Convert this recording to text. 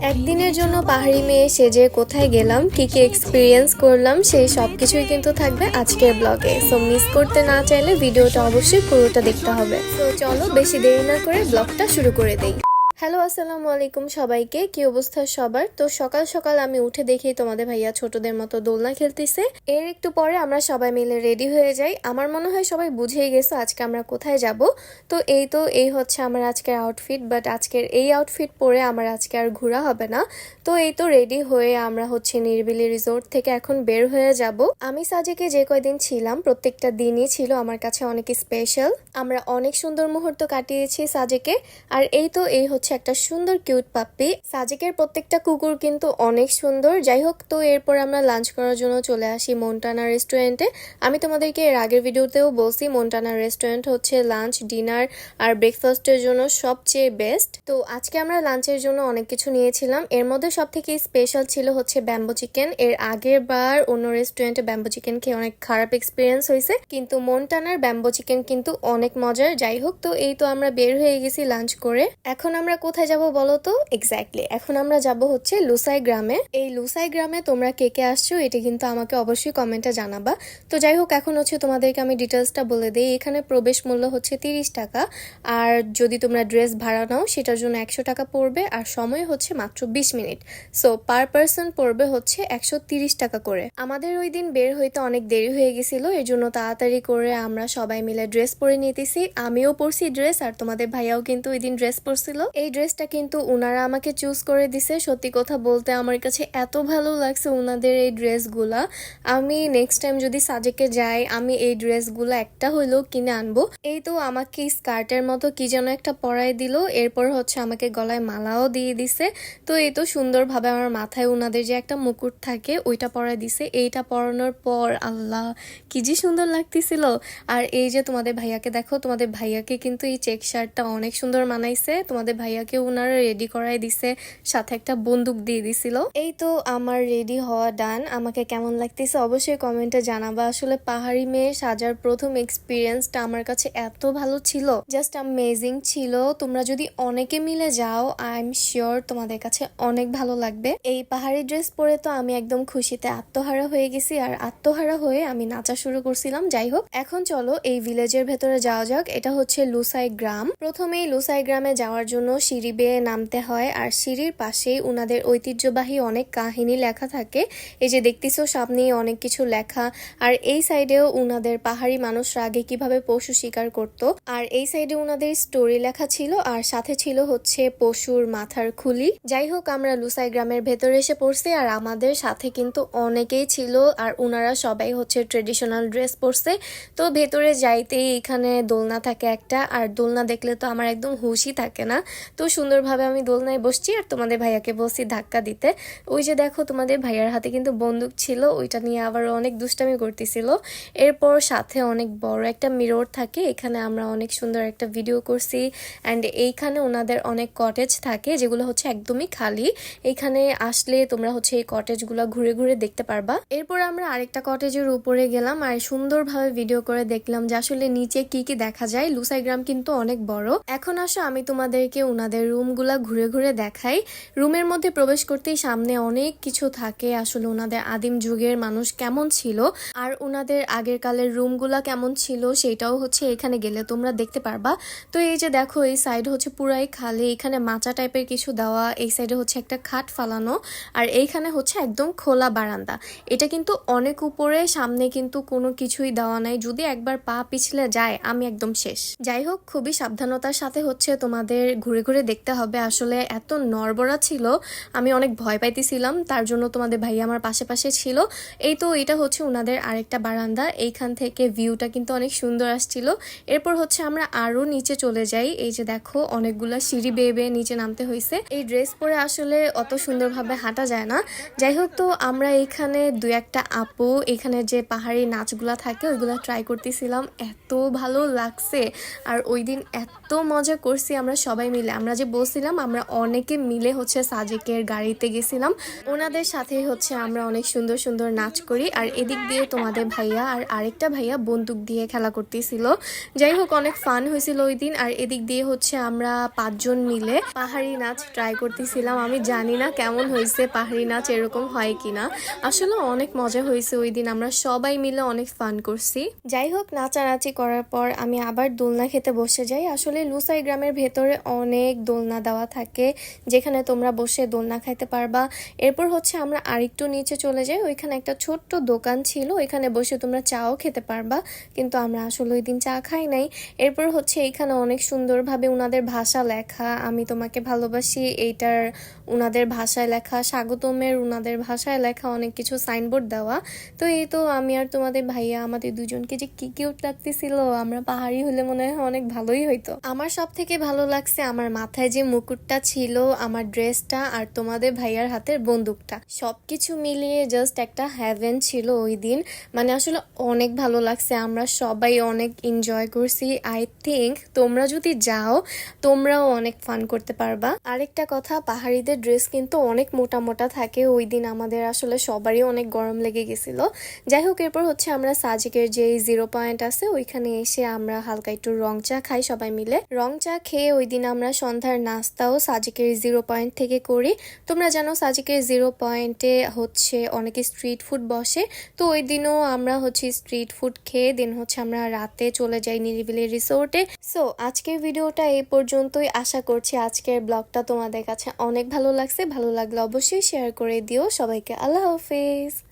একদিনের জন্য পাহাড়ি মেয়ে সেজে কোথায় গেলাম, কি কি এক্সপিরিয়েন্স করলাম, সেই সব কিছুই কিন্তু থাকবে আজকের ব্লগে। সো মিস করতে না চাইলে ভিডিওটা অবশ্যই পুরোটা দেখতে হবে। তো চলো বেশি দেরি না করে ব্লগটা শুরু করে দেই। হ্যালো, আসসালামু আলাইকুম সবাইকে। কি অবস্থা সবার? তো সকাল সকাল আমি উঠে দেখি তোমাদের ভাইয়া ছোটদের মতো দোলনা খেলতেছে। এর একটু পরে আমরা সবাই মিলে রেডি হয়ে যাই। আমার মনে হয় সবাই বুঝেই গেছো আজকে আমরা কোথায় যাব। তো এই হচ্ছে আমার আজকের আউটফিট, বাট আজকের এই আউটফিট পরে আমার আজকে আর ঘোরা হবে না। তো রেডি হয়ে আমরা হচ্ছে নিরিবিলি রিসোর্ট থেকে এখন বের হয়ে যাব। আমি সাজেকে যে কয়দিন ছিলাম প্রত্যেকটা দিনই ছিল আমার কাছে অনেক স্পেশাল। আমরা অনেক সুন্দর মুহূর্ত কাটিয়েছি সাজেকে। আর এই হচ্ছে একটা সুন্দর কিউট পাপ্পি। সাজেকের প্রত্যেকটা কুকুর কিন্তু অনেক সুন্দর। যাই হোক, তো এরপর আমরা লাঞ্চ করার জন্য চলে আসি মন্টানা রেস্টুরেন্টে। আমি তোমাদেরকে এর আগের ভিডিওতেও বলছি মন্টানা রেস্টুরেন্ট হচ্ছে লাঞ্চ, ডিনার আর ব্রেকফাস্টের জন্য সবচেয়ে বেস্ট। তো আজকে আমরা লাঞ্চের জন্য অনেক কিছু নিয়েছিলাম। এর মধ্যে সব থেকে স্পেশাল ছিল হচ্ছে ব্যাম্বো চিকেন। এর আগের বার অন্য রেস্টুরেন্টে ব্যাম্বো চিকেন খেয়ে অনেক খারাপ এক্সপিরিয়েন্স হয়েছে, কিন্তু মন্টানার ব্যাম্বো চিকেন কিন্তু অনেক মজার। যাই হোক, তো আমরা বের হয়ে গেছি লাঞ্চ করে। এখন আমরা কোথায় যাব বলো তো? এক্স্যাক্টলি এখন আমরা যাব হচ্ছে লুসাই গ্রামে। এই লুসাই গ্রামে তোমরা কে কে আসছো এটা কিন্তু আমাকে অবশ্যই কমেন্টে জানাবা। তো যাই হোক, এখন হচ্ছে তোমাদেরকে আমি ডিটেলসটা বলে দিই। এখানে প্রবেশ মূল্য হচ্ছে 30 টাকা, আর যদি তোমরা ড্রেস ভাড়া নাও সেটার জন্য 100 টাকা পড়বে, আর সময় হচ্ছে মাত্র 20 মিনিট। সো পার পার্সন পড়বে হচ্ছে 130 টাকা করে। আমাদের ওই দিন বের হইতে অনেক দেরি হয়ে গেছিল, এর জন্য তাড়াতাড়ি করে আমরা সবাই মিলে ড্রেস পরে নিতেছি। আমিও পরছি ড্রেস, আর তোমাদের ভাইয়াও কিন্তু ওই দিন ড্রেস পরছিল। এই ড্রেসটা কিন্তু উনারা আমাকে চুজ করে দিছে। সত্যি কথা বলতে আমার কাছে এত ভালো লাগছে উনাদের এই ড্রেসগুলা। আমি নেক্সট টাইম যদি সাজেকে যাই আমি এই ড্রেসগুলো একটা হইলেও কিনে আনবো। তো আমাকে স্কার্টের মতো কি যেন একটা পরাই দিল, এরপর হচ্ছে আমাকে গলায় মালাও দিয়ে দিছে। তো সুন্দরভাবে আমার মাথায় উনাদের যে একটা মুকুট থাকে ওইটা পরাই দিছে। এইটা পরানোর পর আল্লাহ কি যে সুন্দর লাগতেছিল। আর এই যে তোমাদের ভাইয়াকে দেখো, তোমাদের ভাইয়াকে কিন্তু এই চেক শার্টটা অনেক সুন্দর মানাইছে। তোমাদের ভাইয়াকে উনারা রেডি করাই দিছে, সাথে একটা বন্দুক দিয়ে দিছিল। তো আমার রেডি হওয়া ডান। আমাকে কেমন লাগতেছে অবশ্যই কমেন্টে জানাবা। আসলে পাহাড়ি মেয়ে সাজার প্রথম এক্সপিরিয়েন্সটা আমার কাছে এত ভালো ছিল, জাস্ট অ্যামেজিং ছিল। তোমরা যদি অনেকে মিলে যাও আই এম শিওর তোমাদের কাছে অনেক ভালো লাগবে। এই পাহাড়ি ড্রেস পরে তো আমি একদম খুশিতে আত্মহারা হয়ে গেছি, আর আত্মহারা হয়ে আমি নাচা শুরু করছিলাম। যাই হোক, এখন চলো এই ভিলেজের ভেতরে যাওয়া যাক। এটা হচ্ছে লুসাই গ্রাম। প্রথমেই লুসাই গ্রামে যাওয়ার জন্য সিঁড়ি বেয়ে নামতে হয়, আর সিঁড়ির পাশেই উনাদের ঐতিহ্যবাহী অনেক কাহিনী লেখা থাকে। এই যে দেখতেছো সামনেই অনেক কিছু লেখা। আর এই সাইডেও উনাদের পাহাড়ি মানুষরা আগে কিভাবে পশু শিকার করত, আর এই সাইডে উনাদের স্টোরি লেখা ছিল, আর সাথে ছিল হচ্ছে পশুর মাথার খুলি। যাই হোক, আমরা লুসাই গ্রামের ভেতরে এসে পড়ছি, আর আমাদের সাথে কিন্তু অনেকেই ছিল, আর উনারা সবাই হচ্ছে ট্রেডিশনাল ড্রেস পরছে। তো ভেতরে যাইতেই এখানে দোলনা থাকে একটা, আর দোলনা দেখলে তো আমার একদম হুশই থাকে না। তো সুন্দরভাবে আমি দোলনায় বসছি, আর তোমাদের ভাইয়াকে বলছি ধাক্কা দিতে। ওই যে দেখো তোমাদের ভাইয়ার হাতে কিন্তু বন্দুক ছিল, ওইটা নিয়ে আবার অনেক দুষ্টামি করতেছিল। এরপর সাথে অনেক বড় একটা মিরর থাকে, এখানে আমরা অনেক সুন্দর একটা ভিডিও করছি। অ্যান্ড এইখানে ওনাদের অনেক কটেজ থাকে যেগুলো হচ্ছে একদমই খালি। এখানে আসলে তোমরা হচ্ছে এই কটেজগুলো ঘুরে ঘুরে দেখতে পারবা। এরপর আমরা আরেকটা কটেজের উপরে গেলাম, আর সুন্দরভাবে ভিডিও করে দেখলাম যে আসলে নিচে কি কি দেখা যায়। লুসাই গ্রাম কিন্তু অনেক বড়। এখন আসো আমি তোমাদেরকে উনাদের রুমগুলা ঘুরে ঘুরে দেখাই। রুমের মধ্যে প্রবেশ করতেই সামনে অনেক কিছু থাকে। আসলে উনাদের আদিম যুগের মানুষ কেমন ছিল আর উনাদের আগের কালের রুমগুলা কেমন ছিল সেটাও হচ্ছে এখানে গেলে তোমরা দেখতে পারবা। তো এই যে দেখো এই সাইড হচ্ছে পুরাই খালি, এখানে মাচা টাইপের কিছু দেওয়া, এই সাইডে হচ্ছে একটা খাট ফালানো, আর এইখানে হচ্ছে একদম খোলা বারান্দা। এটা কিন্তু অনেক উপরে, সামনে কিন্তু কোনো কিছুই দেওয়া নাই। যদি একবার পা পিছলে যায় আমি একদম শেষ। যাই হোক, খুবই সাবধানতার সাথে হচ্ছে তোমাদের ঘুরে ঘুরে দেখতে হবে। আসলে এত নড়বড়া ছিল, আমি অনেক ভয় পাইতেছিলাম, তার জন্য তোমাদের ভাই আমার পাশে পাশে ছিল। এটা হচ্ছে ওনাদের আরেকটা বারান্দা, এইখান থেকে ভিউটা কিন্তু অনেক সুন্দর আসছিল। এরপর হচ্ছে আমরা আরো নিচে চলে যাই। এই যে দেখো অনেকগুলা সিঁড়ি বেয়ে বেয়ে নিচে নামতে হয়েছে। এই ড্রেস পরে আসলে অত সুন্দরভাবে হাঁটা যায় না। যাই হোক, তো আমরা এইখানে দু একটা আপু এখানে যে পাহাড়ি নাচগুলা থাকে ওইগুলা ট্রাই করতেছিলাম। এত ভালো লাগছে, আর ওই দিন এত মজা করছি আমরা সবাই মিলে। আমরা যে বলছিলাম আমরা অনেকে মিলে হচ্ছে সাজেকের গাড়িতে গেছিলাম, ওনাদের সাথে হচ্ছে আমরা অনেক সুন্দর সুন্দর নাচ করি। আর এদিক দিয়ে তোমাদের ভাইয়া আর আরেকটা ভাইয়া বন্দুক দিয়ে খেলা করতেছিল। যাই হোক অনেক ফান হয়েছিল ওই দিন। আর এদিক দিয়ে হচ্ছে আমরা 5 জন মিলে পাহাড়ি নাচ ট্রাই করতেছিলাম। আমি জানি না কেমন হয়েছে, পাহাড়ি নাচ এরকম হয় কিনা। আসলে অনেক মজা হয়েছে ওই দিন, আমরা সবাই মিলে অনেক ফান করছি। যাই হোক নাচানাচি করার পর আমি আবার দোলনা খেতে বসে যাই। আসলে লুসাই গ্রামের ভেতরে অনেক দোলনা দেওয়া থাকে যেখানে তোমরা বসে দোলনা খাইতে পারবা। এরপর হচ্ছে আমরা আরেকটু নিচে চলে যাই, ওইখানে একটা ছোট্ট দোকান ছিল, ওইখানে বসে তোমরা চাও খেতে পারবা, কিন্তু আমরা আসলে ওই দিন চা খাই নাই। এরপর হচ্ছে এখানে অনেক সুন্দরভাবে উনাদের ভাষা লেখা, আমি তোমাকে ভালোবাসি এইটার উনাদের ভাষায় লেখা, স্বাগতমের উনাদের ভাষায় লেখা অনেক কিছু সাইনবোর্ড দেওয়া। তো এই তো আমি আর তোমাদের ভাইয়া আমাদের দুজনকে যে কি কিউট লাগতেছিল, আমরা পাহাড়ি হলে মনে হয় অনেক ভালোই হইতো। আমার সব থেকে ভালো লাগছে আমার মাথায় যে মুকুটটা ছিল, আমার ড্রেসটা, আর তোমাদের ভাইয়ার হাতের বন্দুকটা, সবকিছু মিলিয়ে জাস্ট একটা হ্যাভেন ছিল ওই দিন। মানে আসলে অনেক ভালো লাগছে, আমরা সবাই অনেক এনজয় করছি। আই থিঙ্ক তোমরা যদি যাও তোমরাও অনেক ফান করতে পারবা। আরেকটা কথা, পাহাড়িদের ড্রেস কিন্তু অনেক মোটা মোটা থাকে, ওই দিন আমাদের আসলে সবারই অনেক গরম লেগে গেছিল। যাই হোক এরপর হচ্ছে আমরা সাজেকের যে 0 পয়েন্ট আছে ওইখানে এসে আমরা হালকা একটু রং চা খাই সবাই মিলে। রং চা খেয়ে ওই দিন আমরা সন্ধ্যার নাস্তাও সাজেকের 0 পয়েন্ট থেকে করি। তোমরা জানো সাজেকের 0 পয়েন্টে হচ্ছে অনেকে স্ট্রিট ফুড বসে, তো ওই দিনও আমরা হচ্ছে স্ট্রিট ফুড খেয়ে দেন হচ্ছে আমরা রাতে চলে যাই নিরিবিলি রিসোর্টে। সো আজকের ভিডিওটা এই পর্যন্তই। আশা করছি আজকের ব্লগটা তোমাদের কাছে অনেক ভালো লাগছে। ভালো লাগলে অবশ্যই শেয়ার করে দিও। সবাইকে আল্লাহ হাফেজ।